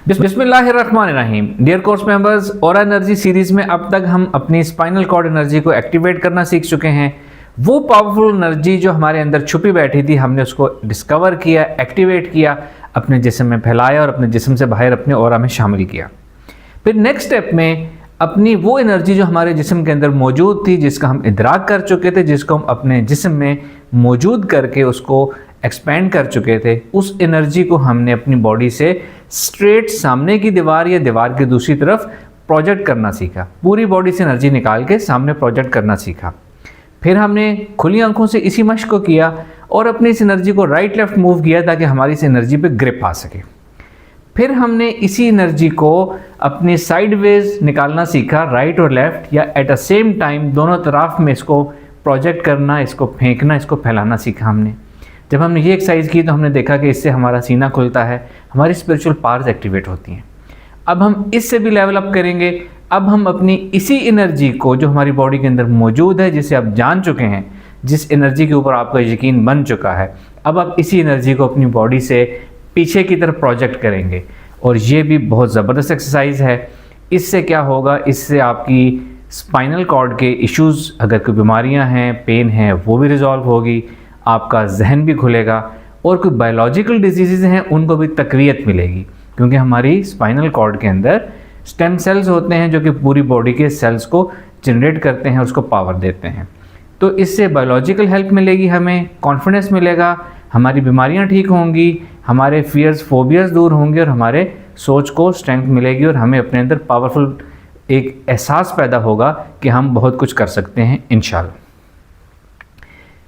बिस्मिल्लाहिर्रहमानिर्रहीम। Dear course members, aura energy series में अब तक हम अपनी स्पाइनल कॉर्ड एनर्जी को एक्टिवेट करना सीख चुके हैं। वो पावरफुल एनर्जी जो हमारे अंदर छुपी बैठी थी, हमने उसको डिस्कवर किया, एक्टिवेट किया, अपने जिस्म में फैलाया और अपने जिस्म से बाहर अपने ऑरा में शामिल किया। फिर नेक्स्ट स्टेप में अपनी वो एनर्जी जो हमारे जिस्म के अंदर मौजूद थी, जिसका हम इदराक कर चुके थे, जिसको हम अपने जिस्म में मौजूद करके उसको एक्सपेंड कर चुके थे, उस एनर्जी को हमने अपनी बॉडी से स्ट्रेट सामने की दीवार या दीवार की दूसरी तरफ प्रोजेक्ट करना सीखा। पूरी बॉडी से एनर्जी निकाल के सामने प्रोजेक्ट करना सीखा। फिर हमने खुली आंखों से इसी मश्क को किया और अपनी इस एनर्जी को राइट लेफ्ट मूव किया ताकि हमारी इस एनर्जी पे ग्रिप आ सके। फिर हमने इसी एनर्जी को अपनी साइडवेज निकालना सीखा, राइट और लेफ्ट, या एट अ सेम टाइम दोनों तरफ में इसको प्रोजेक्ट करना, इसको फेंकना, इसको फैलाना सीखा हमने। जब हमने ये एक्सरसाइज की तो हमने देखा कि इससे हमारा सीना खुलता है, हमारी स्पिरिचुअल पावर्स एक्टिवेट होती हैं। अब हम इससे भी लेवल अप करेंगे। अब हम अपनी इसी एनर्जी को जो हमारी बॉडी के अंदर मौजूद है, जिसे आप जान चुके हैं, जिस एनर्जी के ऊपर आपका यकीन बन चुका है, अब आप इसी एनर्जी को अपनी बॉडी से पीछे की तरफ प्रोजेक्ट करेंगे। और ये भी बहुत ज़बरदस्त एक्सरसाइज है। इससे क्या होगा, इससे आपकी स्पाइनल कॉर्ड के इश्यूज़, अगर कोई बीमारियां हैं, पेन है, वो भी रिजॉल्व होगी, आपका जहन भी खुलेगा, और कोई बायोलॉजिकल डिजीज़ हैं उनको भी तकवीत मिलेगी, क्योंकि हमारी स्पाइनल कॉर्ड के अंदर स्टेम सेल्स होते हैं जो कि पूरी बॉडी के सेल्स को जनरेट करते हैं, उसको पावर देते हैं। तो इससे बायोलॉजिकल हेल्प मिलेगी, हमें कॉन्फिडेंस मिलेगा, हमारी बीमारियां ठीक होंगी, हमारे फियर्स फोबियाज दूर होंगे और हमारे सोच को स्ट्रेंथ मिलेगी और हमें अपने अंदर पावरफुल एक एहसास पैदा होगा कि हम बहुत कुछ कर सकते हैं इंशाल्लाह।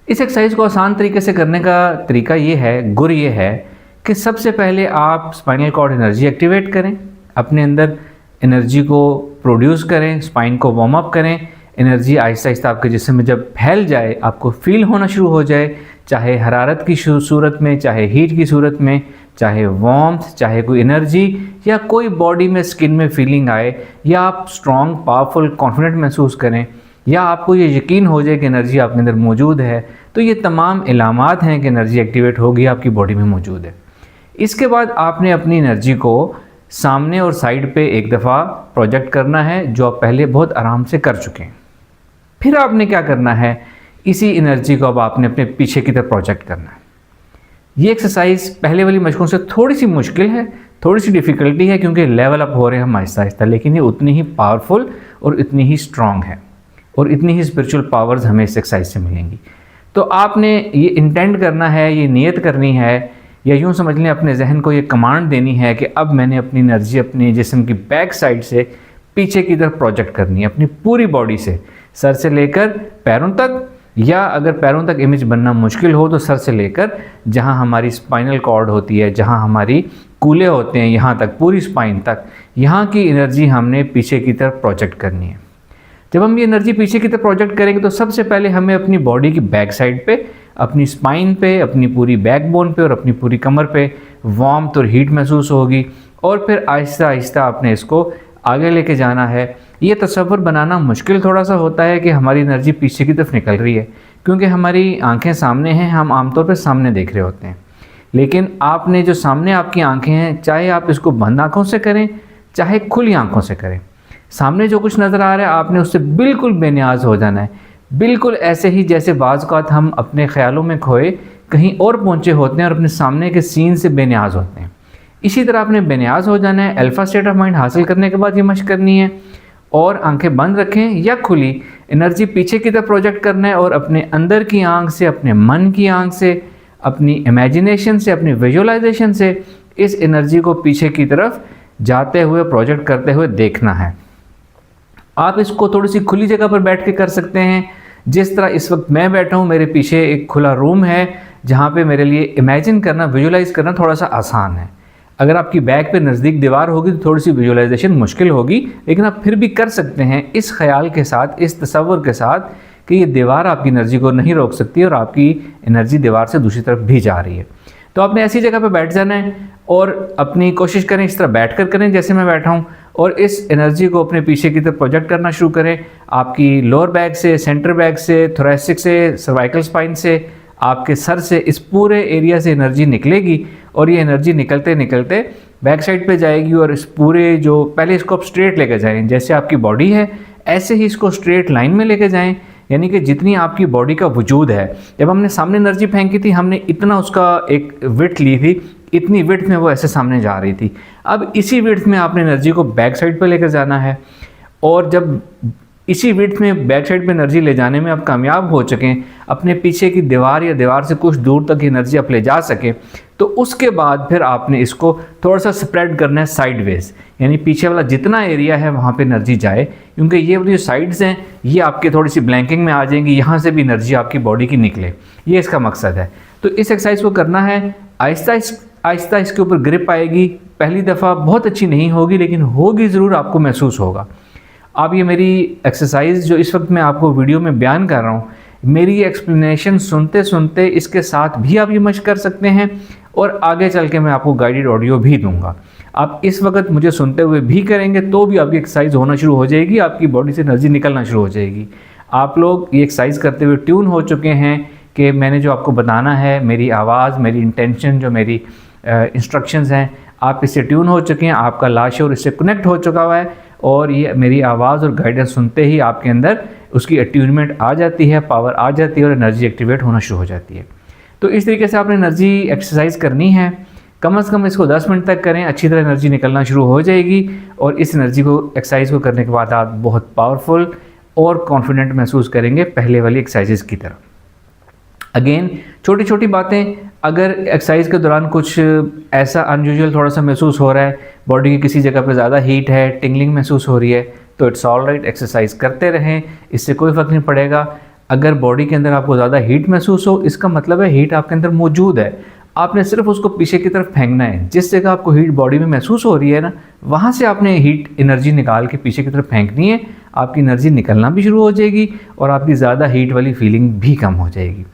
इस एक्सरसाइज को आसान तरीके से करने का तरीका ये है, गुर ये है कि सबसे पहले आप स्पाइनल कॉर्ड एनर्जी एक्टिवेट करें, अपने अंदर एनर्जी को प्रोड्यूस करें, स्पाइन को वार्म अप करें। एनर्जी आहिस्ता आहिस्ता आपके जिस्म में जब फैल जाए, आपको फील होना शुरू हो जाए, चाहे हरारत की सूरत में, चाहे हीट की सूरत में, चाहे वार्मथ, चाहे कोई एनर्जी या कोई बॉडी में स्किन में फीलिंग आए, या आप स्ट्रॉन्ग, पावरफुल, कॉन्फिडेंट महसूस करें, या आपको ये यकीन हो जाए कि एनर्जी आपके अंदर मौजूद है, तो ये तमाम इलामात हैं कि एनर्जी एक्टिवेट होगी, आपकी बॉडी में मौजूद है। इसके बाद आपने अपनी एनर्जी को सामने और साइड पे एक दफ़ा प्रोजेक्ट करना है, जो आप पहले बहुत आराम से कर चुके हैं। फिर आपने क्या करना है, इसी एनर्जी को अब आपने अपने पीछे की तरफ प्रोजेक्ट करना है। ये एक्सरसाइज पहले वाली मशकों से थोड़ी सी मुश्किल है, थोड़ी सी डिफ़िकल्टी है, क्योंकि लेवल अप हो रहे हैं हम आहिस्ता आहिस्ता, लेकिन ये उतनी ही पावरफुल और इतनी ही स्ट्रॉन्ग है और इतनी ही स्पिरिचुअल पावर्स हमें इस एक्सरसाइज से मिलेंगी। तो आपने ये इंटेंट करना है, ये नियत करनी है, या यूँ समझ लें अपने जहन को ये कमांड देनी है कि अब मैंने अपनी एनर्जी अपनी जिस्म की बैक साइड से पीछे की तरफ प्रोजेक्ट करनी है, अपनी पूरी बॉडी से, सर से लेकर पैरों तक, या अगर पैरों तक इमेज बनना मुश्किल हो तो सर से लेकर जहाँ हमारी स्पाइनल कॉर्ड होती है, जहाँ हमारी कूल्हे होते हैं, यहाँ तक, पूरी स्पाइन तक, यहाँ की एनर्जी हमने पीछे की तरफ प्रोजेक्ट करनी है। जब हम ये एनर्जी पीछे की तरफ प्रोजेक्ट करेंगे तो सबसे पहले हमें अपनी बॉडी की बैक साइड पे, अपनी स्पाइन पे, अपनी पूरी बैकबोन पे और अपनी पूरी कमर पे वार्मथ और हीट महसूस होगी, और फिर आहिस्ता आहिस्ता आपने इसको आगे लेके जाना है। ये तसव्वुर बनाना मुश्किल थोड़ा सा होता है कि हमारी एनर्जी पीछे की तरफ निकल रही है, क्योंकि हमारी आंखें सामने हैं, हम आमतौर पर सामने देख रहे होते हैं। लेकिन आपने जो सामने आपकी आंखें हैं, चाहे आप इसको बंद आँखों से करें, चाहे खुली आँखों से करें, सामने जो कुछ नज़र आ रहा है आपने उससे बिल्कुल बेनियाज हो जाना है। बिल्कुल ऐसे ही जैसे बाज़ औक़ात हम अपने ख्यालों में खोए कहीं और पहुँचे होते हैं और अपने सामने के सीन से बेनियाज होते हैं। इसी तरह आपने बेनियाज हो जाना है। अल्फ़ा स्टेट ऑफ माइंड हासिल करने के बाद ये मशक करनी है, और आंखें बंद रखें या खुली, एनर्जी पीछे की तरफ प्रोजेक्ट करना है, और अपने अंदर की आँख से, अपने मन की आँख से, अपनी इमेजिनेशन से, अपनी विजुअलाइजेशन से इस एनर्जी को पीछे की तरफ जाते हुए, प्रोजेक्ट करते हुए देखना है। आप इसको थोड़ी सी खुली जगह पर बैठ के कर सकते हैं, जिस तरह इस वक्त मैं बैठा हूँ, मेरे पीछे एक खुला रूम है जहाँ पे मेरे लिए इमेजिन करना, विजुलाइज करना थोड़ा सा आसान है। अगर आपकी बैक पे नज़दीक दीवार होगी तो थोड़ी सी विजुलाइजेशन मुश्किल होगी, लेकिन आप फिर भी कर सकते हैं इस ख्याल के साथ, इस तसव्वुर के साथ कि ये दीवार आपकी एनर्जी को नहीं रोक सकती और आपकी एनर्जी दीवार से दूसरी तरफ भी जा रही है। तो आपने ऐसी जगह पर बैठ जाना है और अपनी कोशिश करें इस तरह बैठ कर करें जैसे मैं बैठा हूँ, और इस एनर्जी को अपने पीछे की तरफ प्रोजेक्ट करना शुरू करें। आपकी लोअर बैक से, सेंटर बैक से, थोरैसिक से, सर्वाइकल स्पाइन से, आपके सर से, इस पूरे एरिया से एनर्जी निकलेगी और ये एनर्जी निकलते निकलते बैक साइड पे जाएगी और इस पूरे जो पहले इसको आप स्ट्रेट लेके जाएं, जैसे आपकी बॉडी है ऐसे ही इसको स्ट्रेट लाइन में लेके जाएं, यानी कि जितनी आपकी बॉडी का वजूद है। जब हमने सामने एनर्जी फेंकी थी हमने इतना उसका एक विड्थ ली थी, इतनी विड्थ में वो ऐसे सामने जा रही थी। अब इसी विड्थ में आपने एनर्जी को बैक साइड पर लेकर जाना है, और जब इसी विड्थ में बैक साइड पे एनर्जी ले जाने में आप कामयाब हो चकें, अपने पीछे की दीवार या दीवार से कुछ दूर तक एनर्जी आप ले जा सकें, तो उसके बाद फिर आपने इसको थोड़ा सा स्प्रेड करना है साइडवेज, यानी पीछे वाला जितना एरिया है वहाँ पे एनर्जी जाए, क्योंकि ये जो साइड्स हैं ये आपके थोड़ी सी ब्लैंकिंग में आ जाएंगी, यहाँ से भी एनर्जी आपकी बॉडी की निकले, ये इसका मकसद है। तो इस एक्सरसाइज को करना है, आहिस्ता आहिस्ता इसके ऊपर ग्रिप आएगी। पहली दफ़ा बहुत अच्छी नहीं होगी लेकिन होगी ज़रूर, आपको महसूस होगा। आप ये मेरी एक्सरसाइज जो इस वक्त मैं आपको वीडियो में बयान कर रहा हूँ, मेरी एक्सप्लेनेशन सुनते सुनते इसके साथ भी आप ये मशक कर सकते हैं, और आगे चल के मैं आपको गाइडेड ऑडियो भी दूंगा। आप इस वक्त मुझे सुनते हुए भी करेंगे तो भी आपकी एक्सरसाइज होना शुरू हो जाएगी, आपकी बॉडी से एनर्जी निकलना शुरू हो जाएगी। आप लोग ये एक्सरसाइज करते हुए ट्यून हो चुके हैं कि मैंने जो आपको बताना है, मेरी आवाज़, मेरी इंटेंशन, जो मेरी इंस्ट्रक्शंस हैं, आप इससे ट्यून हो चुके हैं, आपका लाशोर इससे कनेक्ट हो चुका हुआ है, और ये मेरी आवाज़ और गाइडेंस सुनते ही आपके अंदर उसकी अट्यूनमेंट आ जाती है, पावर आ जाती है और एनर्जी एक्टिवेट होना शुरू हो जाती है। तो इस तरीके से आपने एनर्जी एक्सरसाइज करनी है, कम से कम इसको 10 मिनट तक करें, अच्छी तरह एनर्जी निकलना शुरू हो जाएगी, और इस एनर्जी को एक्सरसाइज को करने के बाद आप बहुत पावरफुल और कॉन्फिडेंट महसूस करेंगे पहले वाली एक्सरसाइजेज की तरह। अगेन छोटी छोटी बातें, अगर एक्सरसाइज के दौरान कुछ ऐसा अनयूजुअल थोड़ा सा महसूस हो रहा है, बॉडी की किसी जगह पे ज़्यादा हीट है, टिंगलिंग महसूस हो रही है, तो इट्स ऑल राइट, एक्सरसाइज करते रहें, इससे कोई फ़र्क नहीं पड़ेगा। अगर बॉडी के अंदर आपको ज़्यादा हीट महसूस हो, इसका मतलब है हीट आपके अंदर मौजूद है, आपने सिर्फ उसको पीछे की तरफ फेंकना है। जिस जगह आपको हीट बॉडी में महसूस हो रही है ना, वहाँ से आपने हीट एनर्जी निकाल के पीछे की तरफ फेंकनी है, आपकी एनर्जी निकलना भी शुरू हो जाएगी और आपकी ज़्यादा हीट वाली फीलिंग भी कम हो जाएगी।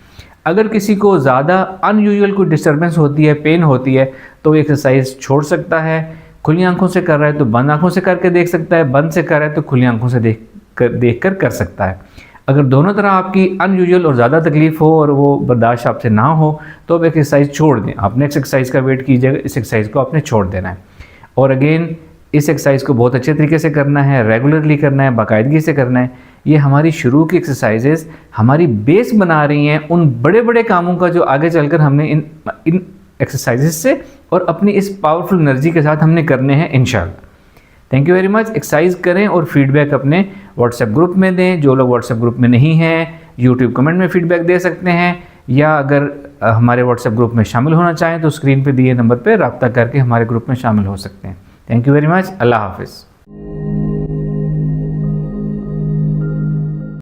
अगर किसी को ज़्यादा अनयूजुअल कोई डिस्टर्बेंस होती है, पेन होती है, तो एक्सरसाइज छोड़ सकता है। खुली आंखों से कर रहा है तो बंद आंखों से करके देख सकता है, बंद से कर रहा है तो खुली आंखों से देख कर सकता है। अगर दोनों तरह आपकी अनयूजुअल और ज़्यादा तकलीफ़ हो और वो बर्दाश्त आपसे ना हो, तो अब एक्सरसाइज छोड़ दें। आप नेक्स्ट एक्सरसाइज का वेट कीजिएगा, इस एक्सरसाइज को आपने छोड़ देना है। और अगेन इस एक्सरसाइज को बहुत अच्छे तरीके से करना है, रेगुलरली करना है, बाकायदगी से करना है। ये हमारी शुरू की एक्सरसाइजेज हमारी बेस बना रही हैं उन बड़े बड़े कामों का जो आगे चलकर हमने इन एक्सरसाइजेज से और अपनी इस पावरफुल एनर्जी के साथ हमने करने हैं इंशाल्लाह। Thank you very much. Exercise करें और फीडबैक अपने व्हाट्सएप ग्रुप में दें। जो लोग व्हाट्सएप ग्रुप में नहीं हैं, यूट्यूब कमेंट में फीडबैक दे सकते हैं, या अगर हमारे व्हाट्सएप ग्रुप में शामिल होना चाहें तो स्क्रीन पे दिए नंबर पर रब्ता करके हमारे ग्रुप में शामिल हो सकते हैं। Thank you very much. अल्लाह हाफिज़।